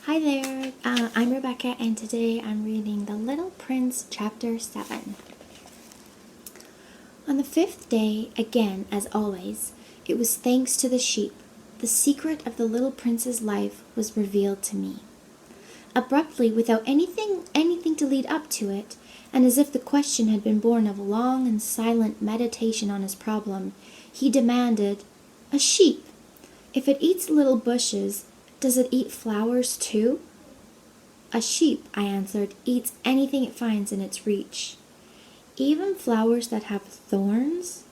Hi there, I'm Rebecca, and today I'm reading The Little Prince, Chapter 7. On the 5th day, again, as always, it was thanks to the sheep. The secret of the little prince's life was revealed to me. Abruptly, without anything to lead up to it, and as if the question had been born of long and silent meditation on his problem, he demanded, "A sheep, if it eats little bushes, does it eat flowers too?" "A sheep," I answered, "eats anything it finds in its reach." "Even flowers that have thorns?"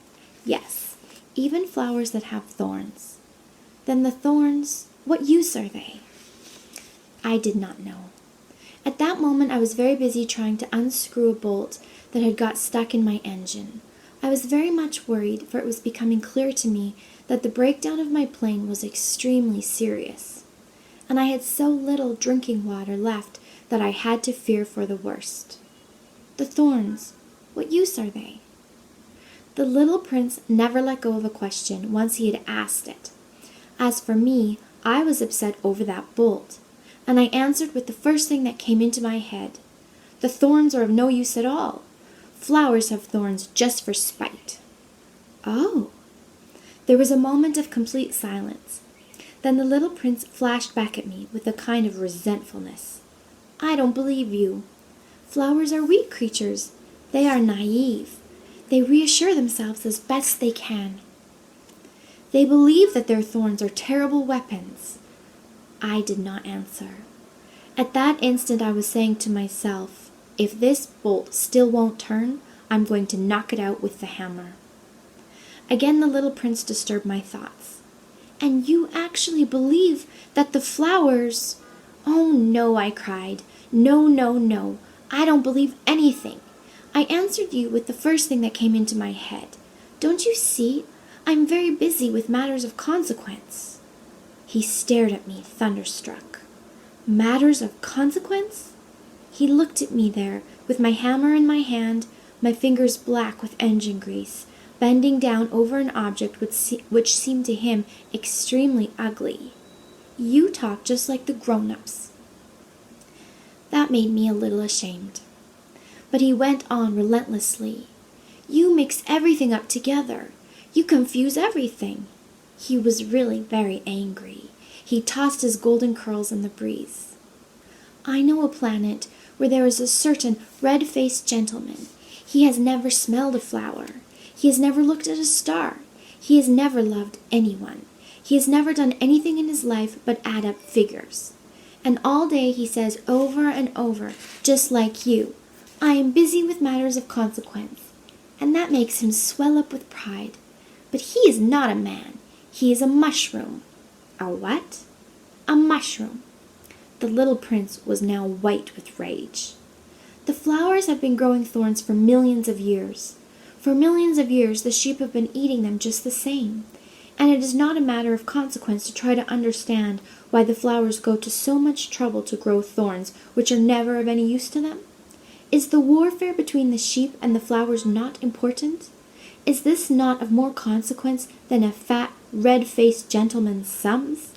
"Yes, even flowers that have thorns." "Then the thorns, what use are they?" I did not know. At that moment I was very busy trying to unscrew a bolt that had got stuck in my engine. I was very much worried, for it was becoming clear to me that the breakdown of my plane was extremely serious, and I had so little drinking water left that I had to fear for the worst. "The thorns, what use are they?" The little prince never let go of a question once he had asked it. As for me, I was upset over that bolt, and I answered with the first thing that came into my head. "The thorns are of no use at all. Flowers have thorns just for spite." "Oh!" There was a moment of complete silence. Then the little prince flashed back at me with a kind of resentfulness. "I don't believe you. Flowers are weak creatures. They are naive. They reassure themselves as best they can. They believe that their thorns are terrible weapons." I did not answer. At that instant I was saying to myself, if this bolt still won't turn, I'm going to knock it out with the hammer. Again the little prince disturbed my thoughts. "And you actually believe that the flowers—" "Oh, no," I cried. "No, no, no. I don't believe anything. I answered you with the first thing that came into my head. Don't you see? I'm very busy with matters of consequence." He stared at me, thunderstruck. Matters of consequence? He looked at me there, with my hammer in my hand, my fingers black with engine grease, bending down over an object which seemed to him extremely ugly. "You talk just like the grown-ups." That made me a little ashamed. But he went on relentlessly. "You mix everything up together. You confuse everything." He was really very angry. He tossed his golden curls in the breeze. "I know a planet where there is a certain red-faced gentleman. He has never smelled a flower. He has never looked at a star. He has never loved anyone. He has never done anything in his life but add up figures. And all day he says over and over, just like you, 'I am busy with matters of consequence.' And that makes him swell up with pride. But he is not a man. He is a mushroom." "A what?" "A mushroom." The little prince was now white with rage. "The flowers have been growing thorns for millions of years. For millions of years the sheep have been eating them just the same, and it is not a matter of consequence to try to understand why the flowers go to so much trouble to grow thorns which are never of any use to them. Is the warfare between the sheep and the flowers not important? Is this not of more consequence than a fat, red-faced gentleman's sums?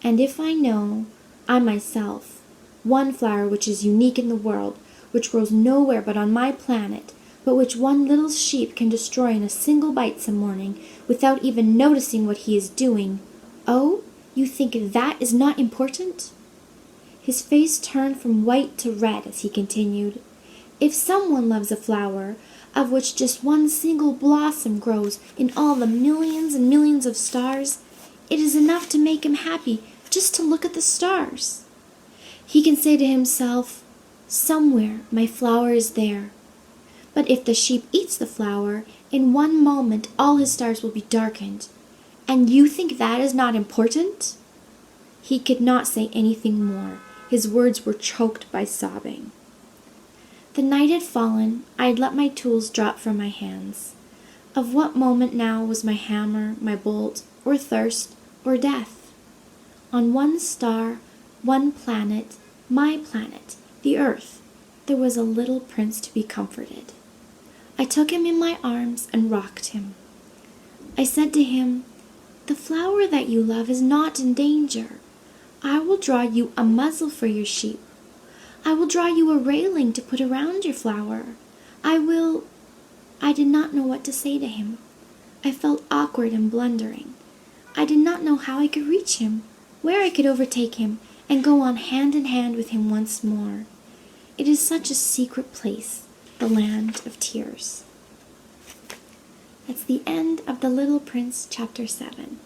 And if I know, I myself, one flower which is unique in the world, which grows nowhere but on my planet, but which one little sheep can destroy in a single bite some morning, without even noticing what he is doing, oh, you think that is not important?" His face turned from white to red as he continued, "If someone loves a flower, of which just one single blossom grows in all the millions and millions of stars, it is enough to make him happy just to look at the stars. He can say to himself, 'Somewhere my flower is there.' But if the sheep eats the flower, in one moment all his stars will be darkened. And you think that is not important?" He could not say anything more. His words were choked by sobbing. The night had fallen. I had let my tools drop from my hands. Of what moment now was my hammer, my bolt, or thirst, or death? On one star, one planet, my planet, the earth, there was a little prince to be comforted. I took him in my arms and rocked him. I said to him, "The flower that you love is not in danger. I will draw you a muzzle for your sheep. I will draw you a railing to put around your flower. I did not know what to say to him. I felt awkward and blundering. I did not know how I could reach him, where I could overtake him, and go on hand in hand with him once more. It is such a secret place, the land of tears. That's the end of The Little Prince, Chapter 7.